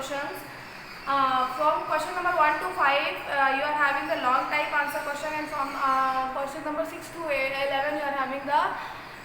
questions. From question number 1 to 5, you are having the long type answer question, and from question number 6 to 11, you are having the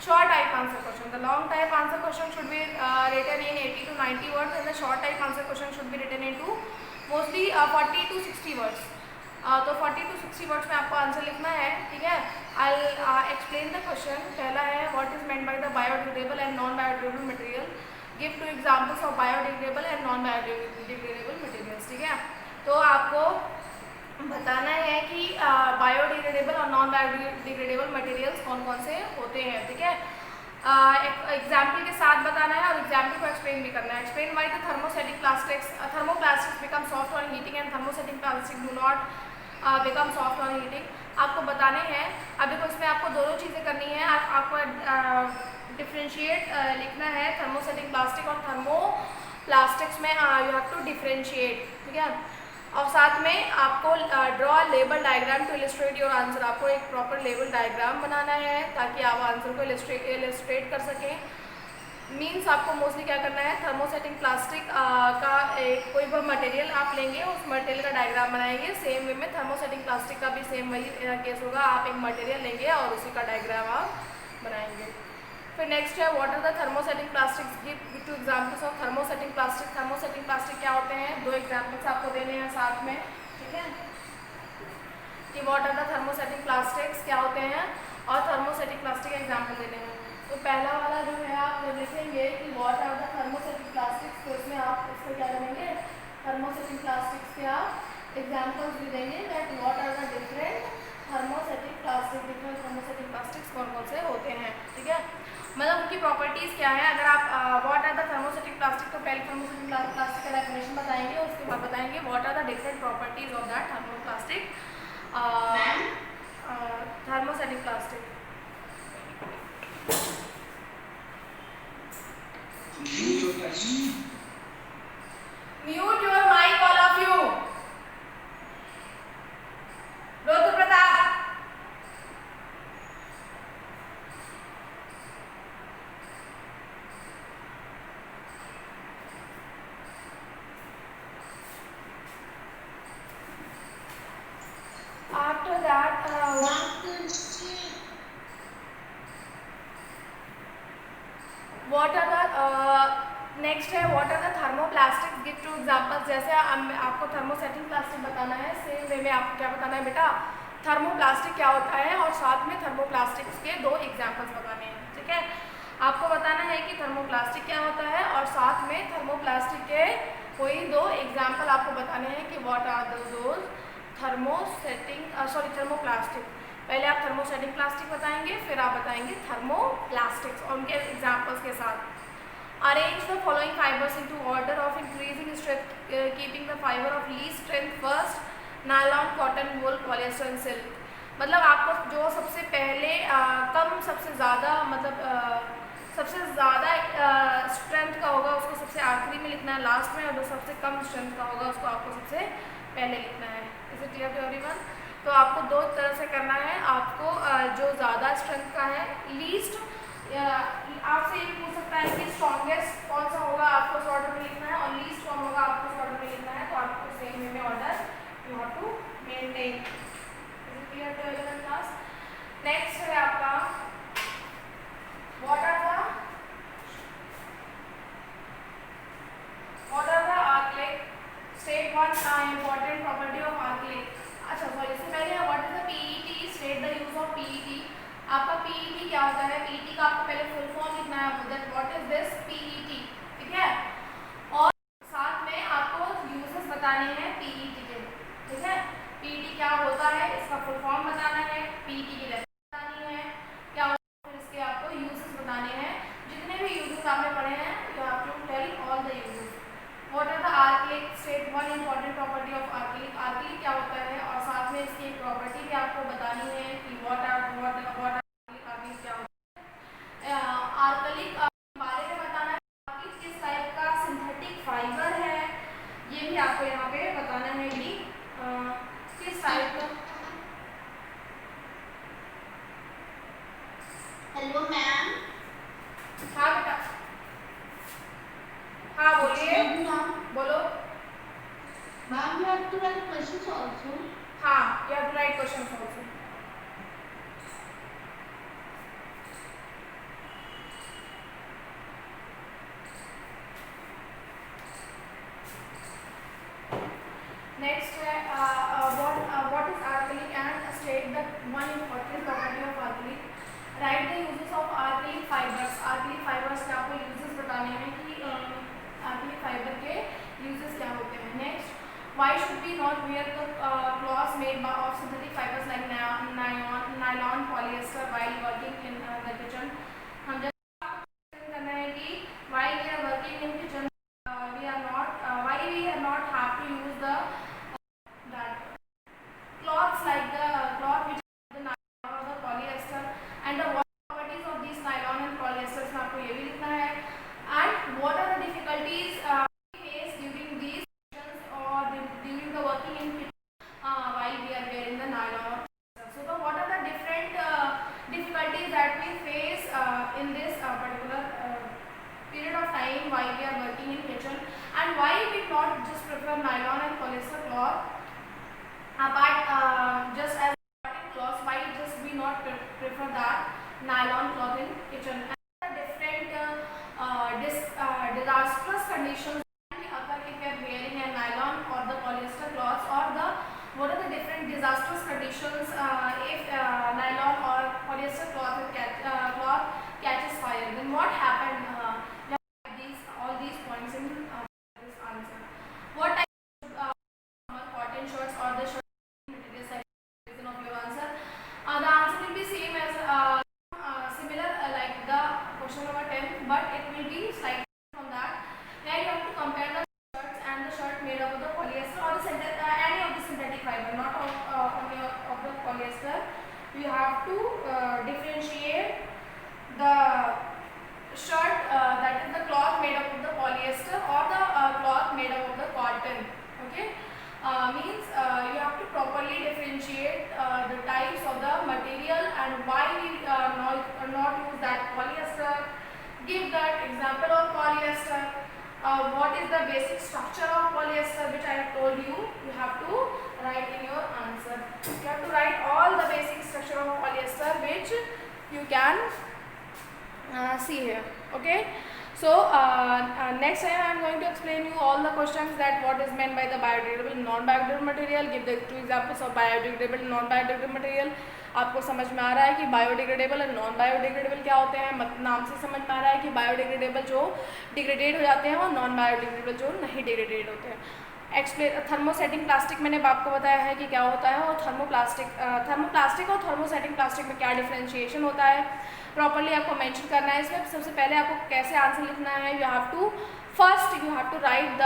short type answer question. The long type answer question should be written in 80 to 90 words, and the short type answer question should be written into mostly 40 to 60 words. तो 40 to 60 words में आपको answer लिखना है, ठीक है. I explain the question. पहला है what is meant by the biodegradable and non biodegradable material. Give 2 examples of biodegradable and non biodegradable materials. ठीक है, तो आपको बताना है कि बायोडिग्रेडेबल और नॉन बायोडिग्रेडेबल मटेरियल्स कौन कौन से होते हैं. ठीक है, एग्जाम्पल के साथ बताना है और एग्जाम्पल को एक्सप्लेन भी करना है. Explain why the thermosetic plastics become soft on heating and thermosetting plastic do not become soft on heating. आपको बताने हैं. अब देखो, इसमें आपको दोनों चीज़ें करनी है. आपको डिफ्रेंशिएट लिखना है थर्मोसेटिक प्लास्टिक और थर्मो प्लास्टिक्स में. You have to differentiate. ठीक है, और साथ में आपको draw label diagram to illustrate your answer. आपको एक प्रॉपर लेबल डायग्राम बनाना है ताकि आप आंसर को इलिस्ट्रेट कर सकें. मीन्स आपको मोस्टली क्या करना है, थर्मोसेटिक प्लास्टिक का एक कोई भी मटेरियल आप लेंगे, उस मटेरियल का डायग्राम बनाएंगे. सेम वे में थर्मोसेटिक प्लास्टिक का भी सेम वही केस होगा. आप एक मटेरियल लेंगे और उसी का डायग्राम आप बनाएंगे. फिर नेक्स्ट है what are the thermosetic plastics. Give 2 examples of thermosetic plastic. Thermosetic plastic क्या होते हैं, 2 एग्जांपल्स आपको देने हैं साथ में. ठीक है, कि what are the thermosetic plastics क्या होते हैं और थर्मोसेटिक प्लास्टिक एग्जांपल देने हैं. तो पहला वाला जो है आप लिखेंगे कि what are the thermosetic plastics. तो इसमें आप इसको क्या करेंगे, थर्मोसेटिक प्लास्टिक्स के आप एग्जांपल्स भी देंगे that what are the different thermosetic plastic. Different thermosetic plastics कौन कौन से होते हैं. ठीक है, मतलब उनकी प्रॉपर्टीज़ क्या है. अगर आप what are the thermosetic plastic, तो पहले थर्मोसेटिक प्लास्टिक का डेफिनेशन बताएंगे, उसके बाद बताएंगे what are the different properties of that thermoplastic thermosetic plastic. Mute your mic, all of you. Rudra Pratap. After that, what are the next है what are the thermoplastics. Give 2 examples. जैसे आपको thermosetting plastic बताना है, same way में आपको क्या बताना है बेटा, थर्मोप्लास्टिक क्या होता है और साथ में थर्मोप्लास्टिक्स के 2 एग्जांपल्स बताने हैं. ठीक है, आपको बताना है कि थर्मोप्लास्टिक क्या होता है और साथ में थर्मोप्लास्टिक के कोई 2 एग्जाम्पल आपको बताने हैं कि व्हाट आर दोज थर्मोप्लास्टिक. पहले आप थर्मोसेटिक प्लास्टिक बताएंगे, फिर आप बताएंगे थर्मोप्लास्टिक्स और उनके एग्जाम्पल्स के साथ. Arrange the following fibers into order of increasing strength, keeping the fiber of least strength first. Nylon, cotton, wool, polyester and silk. मतलब आपको जो सबसे पहले कम सबसे ज़्यादा मतलब सबसे ज़्यादा स्ट्रेंथ का होगा उसको सबसे आखिरी में लिखना है लास्ट में, और जो सबसे कम स्ट्रेंथ का होगा उसको आपको सबसे पहले लिखना है. Is it clear to everyone? तो आपको 2 तरह से करना है. आपको जो ज़्यादा स्ट्रेंथ का है, लीस्ट, आपसे ये पूछ सकता है कि स्ट्रॉन्गेस्ट कौन सा होगा, आपको उस ऑर्डर में लिखना है, और लीस्ट कौन होगा आपको उस ऑर्डर में लिखना है. तो आपको सेम वे में order you have to maintain. Is it clear to everyone class? Next है आपका what are the acrylic. State 1 important property of acrylic. अच्छा सॉरी, इससे पहले what is the PET. State the use of PET. आपका PET क्या होता है, PET का आपको पहले फुल फॉर्म लिखना है. That what is this PET. ठीक है, और साथ में आपको यूजेस बताने हैं पीईटी के. ठीक है, पीईटी क्या होता है इसका फुल फॉर्म बताना है, पीईटी की डेफिनेशन बतानी है क्या होता है, फिर इसके आपको यूजेस बताने हैं. जितने भी यूजेस आपने पढ़े हैं you have to tell all the uses. What are the acrylic. State 1 important property of acrylic. Acrylic क्या होता है और साथ में इसकी एक प्रॉपर्टी भी आपको बतानी है कि व्हाट आर्कलिक के बारे में बताना है. आर्कलिक किस टाइप का have to write questions also. हाँ, you have to write questions also. Next है what is alkalic and state the one important property of alkalic. Write the uses of alkalic fibers. Alkalic fibers के आपको uses बताने हैं कि alkalic fiber के uses क्या होते हैं. Next, why should we not wear the cloths made of synthetic fibers like nylon, polyester while working in the kitchen. हम जब करना है कि while we are working in kitchen we are not why we are not have to use the that cloths like the cloth which is the nylon or the polyester and the what properties of these nylon and polyesters में आपको ये भी लिखना है. And what are the difficulties we face during these sessions or during the working in kitchen while we are wearing the nylon or polyester. So what are the different difficulties that we face in this particular period of time while we are working in kitchen, and why we not just prefer nylon and polyester cloth but just as cloth, why just we not prefer that nylon cloth in kitchen. And the different disastrous conditions can occur if you are wearing a nylon or the polyester cloths, or the what are the different disastrous conditions if nylon or polyester cloth catches fire, then what happened. All these points in this answer. What type of cotton shirts or the shirt material section of your answer? The answer will be same as similar like the question number 10, but it will be slightly from that. Here you have to compare the shirts and the shirt made up of the polyester or the any of the synthetic fiber, not only of the polyester. You have to differentiate the shirt that is the cloth made up of the polyester or the cloth made up of the cotton. Okay, means you have to properly differentiate the types of the material and why we not use that polyester. Give that example of polyester. What is the basic structure of polyester, which I have told you. You have to write in your answer. You have to write all the basic structure of polyester which you can see here. Okay, so next time I am going to explain you all the questions that what is meant by the biodegradable non-biodegradable material. Give the two examples of biodegradable non-biodegradable material. आपको समझ में आ रहा है कि biodegradable और non biodegradable क्या होते हैं. नाम से समझ में आ रहा है कि बायोडिग्रेडेबल जो डिग्रेडेड हो जाते हैं और नॉन बायोडिग्रेडेबल जो नहीं डिग्रेडेड होते हैं. थर्मोसेटिंग प्लास्टिक मैंने आपको बताया है कि क्या होता है, और थर्मोप्लास्टिक और थर्मोसेटिंग प्लास्टिक में क्या डिफ्रेंशिएशन होता है प्रॉपरली आपको मेंशन करना है. इसमें सबसे पहले आपको कैसे आंसर लिखना है. You have to write the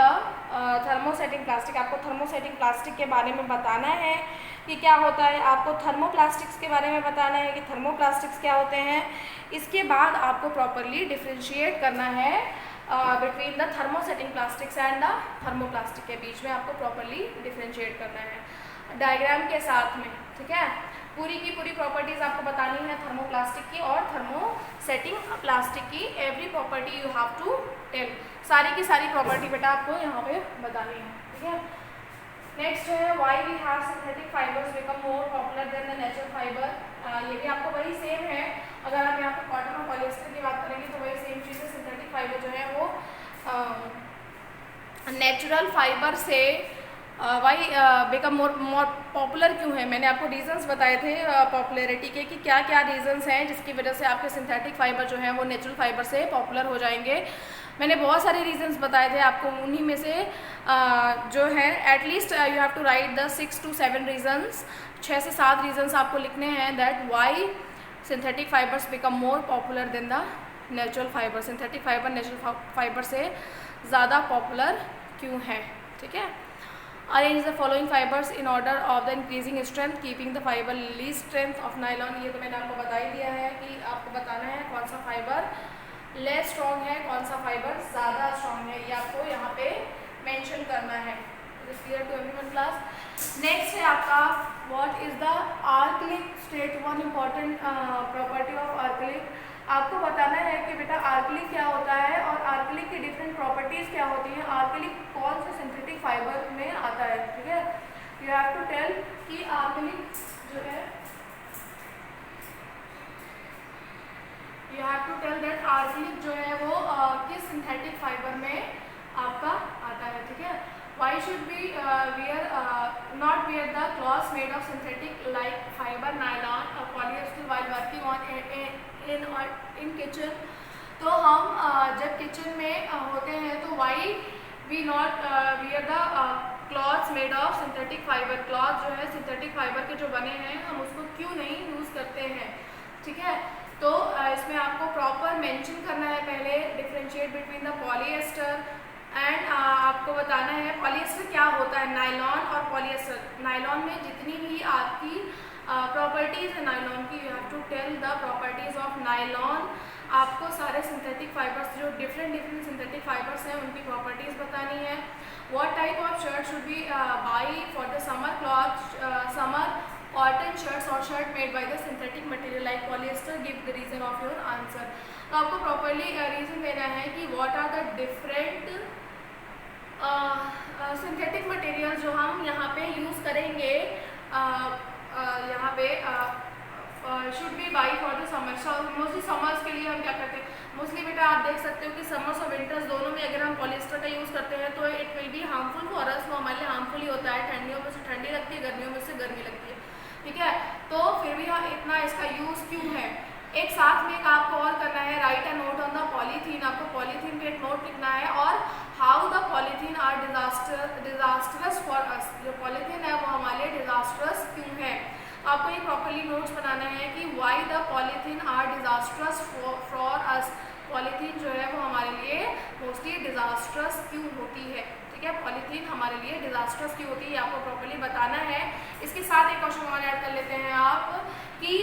thermosetting plastic. आपको थर्मोसेटिंग प्लास्टिक के बारे में बताना है कि क्या होता है. आपको थर्मोप्लास्टिक्स के बारे में बताना है कि थर्मोप्लास्टिक्स क्या होते हैं. इसके बाद आपको प्रॉपरली डिफ्रेंशिएट करना है between the thermosetting plastics and the thermoplastic के बीच में आपको प्रॉपरली डिफ्रेंशिएट करना है डायग्राम के साथ में. ठीक है, पूरी की पूरी प्रॉपर्टीज आपको बतानी है थर्मोप्लास्टिक की और थर्मोसेटिंग प्लास्टिक की. Every property you have to tell. सारी की सारी प्रॉपर्टी बेटा आपको यहाँ पे बतानी है. ठीक है, नेक्स्ट है why we have synthetic fibres become more popular than the natural fibre. ये भी आपको वही सेम है. अगर आप यहाँ पे कॉटन और पॉलिएस्टर की बात करेंगे तो वही सेम चीज़ है. सिंथेटिक फाइबर जो है वो नेचुरल फाइबर से वाई बिकम मोर पॉपुलर क्यों है. मैंने आपको रीजंस बताए थे पॉपुलैरिटी के कि क्या क्या रीजंस हैं जिसकी वजह से आपके सिंथेटिक फाइबर जो है वो नेचुरल फाइबर से पॉपुलर हो जाएंगे. मैंने बहुत सारे रीजंस बताए थे आपको. उन्हीं में से जो है at least you have to write the 6 to 7 reasons. 6 से 7 रीजंस आपको लिखने हैं that why synthetic fibres become more popular than the natural fibre. Synthetic fibre natural fibre से ज़्यादा पॉपुलर क्यों है. ठीक है, arrange the following fibres in order of the increasing strength keeping the fibre least strength of nylon. ये तो मैंने आपको बता ही दिया है कि आपको बताना है कौन सा फाइबर लेस स्ट्रॉन्ग है, कौन सा फाइबर ज़्यादा स्ट्रॉन्ग है. ये आपको यहाँ पे मेंशन करना है. Clear to everyone class. Next है आपका what is the acrylic state. One important property of acrylic आपको बताना है कि बेटा आर्कलिक क्या होता है और आर्कलिक की डिफरेंट प्रॉपर्टीज़ क्या होती हैं, आर्कलिक कौन से सिंथेटिक फाइबर में आता है, ठीक है। यू हैव टू टेल कि आर्कलिक जो है, you have to tell that acrylic जो है वो किस सिंथेटिक फाइबर में आपका आता है, ठीक है। Why should be not wear the clothes made of synthetic like fibre, nylon और polyester while working on in kitchen. तो हम जब किचन में होते हैं तो why we not wear the clothes made of synthetic fibre, cloth जो है सिंथेटिक फाइबर के जो बने हैं हम उसको क्यों नहीं यूज़ करते हैं, ठीक है। तो इसमें आपको प्रॉपर मेंशन करना है, पहले differentiate between the polyester and आपको बताना है पॉलिएस्टर क्या होता है, नायलॉन और पॉलिएस्टर। नायलॉन में जितनी भी आपकी प्रॉपर्टीज़ है नायलॉन की, you have to tell the properties of nylon. आपको सारे सिंथेटिक फाइबर्स जो डिफरेंट सिंथेटिक फाइबर्स हैं उनकी प्रॉपर्टीज़ बतानी है। What type of shirt should be buy for the summer cloth, summer cotton shirts और shirt made by the synthetic material like polyester, give the reason of your answer. तो आपको properly reason देना है कि what are the different synthetic material जो हम यहाँ पे यूज़ करेंगे, यहाँ पे should be buy for the summer. Mostly summers के लिए हम क्या करते हैं, मोस्टली बेटा आप देख सकते हो कि समर्स और विंटर्स दोनों में अगर हम पॉलिएस्टर का यूज़ करते हैं तो it will be harmful for us, वो हमारे लिए हार्मफुल ही होता है। ठंडियों में से ठंडी लगती है, गर्मियों में से गर्मी लगती है, ठीक है। तो फिर भी हाँ इतना इसका यूज़ क्यों है। एक साथ में एक आपको और करना है, write a note on the polythene. आपको पॉलीथीन पे एक नोट लिखना है और how the polythene are disastrous for us. जो पॉलीथीन है वो हमारे लिए डिजास्टरस क्यों है। तो आपको ये प्रॉपरली नोट्स बनाना है कि why the polythene are disastrous for us. Polythene जो है वो हमारे लिए मोस्टली डिजास्टरस क्यों होती है, ठीक है। पॉलीथीन हमारे लिए डिजास्टरस क्यों होती है आपको प्रॉपरली बताना है। इसके साथ एक क्वेश्चन और ऐड कर लेते हैं आप कि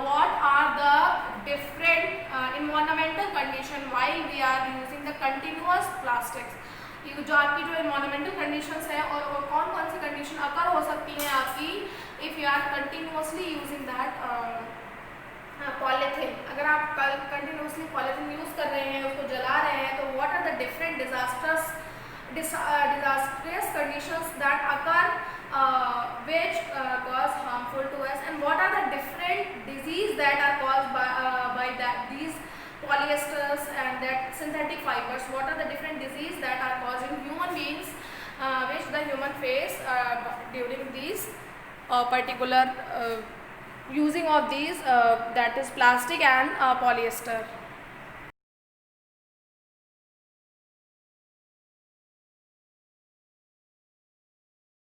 what are the different environmental condition while we are using the continuous plastics. ये जो आपकी जो इन्वायरमेंटल कंडीशंस है और कौन कौन सी कंडीशन अकर हो सकती हैं आपकी if you are continuously using that polythene. अगर आप कंटिन्यूअसली पॉलीथीन यूज़ कर रहे हैं, उसको जला रहे हैं, तो what are the different disastrous conditions that occur which cause harmful to us, and what are the different disease that are caused by these polyesters and that synthetic fibers. What are the different disease that are causing human beings which the human face during these particular using of these that is plastic and polyester.